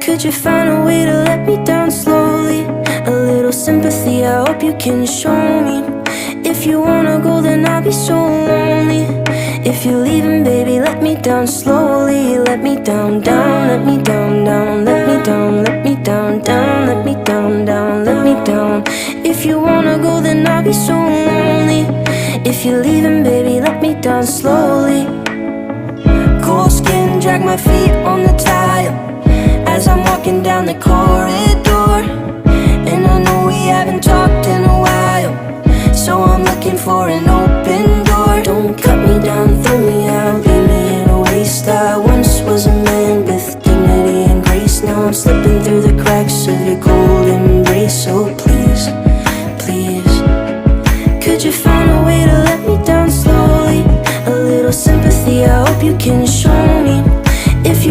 Could you find a way to let me down slowly? A little sympathy, I hope you can show me. If you wanna go, then I'll be so lonely. If you're leaving, baby, let me down slowly. Let me down, down, let me down, down. Let me down, let me down, down. Let me down, down, let me down. If you wanna go, then I'll be so lonely. If you're leaving, baby, let me down slowly. Cold skin, drag my feet on the tile as I'm walking down the corridor. And I know we haven't talked in a while, so I'm looking for an open door. Don't cut me down, throw me out, leave me in a waste. I once was a man with dignity and grace. Now I'm slipping through the cracks of your cold embrace. So please, please, could you find a way to let me down slowly? A little sympathy, I hope you can show me. If you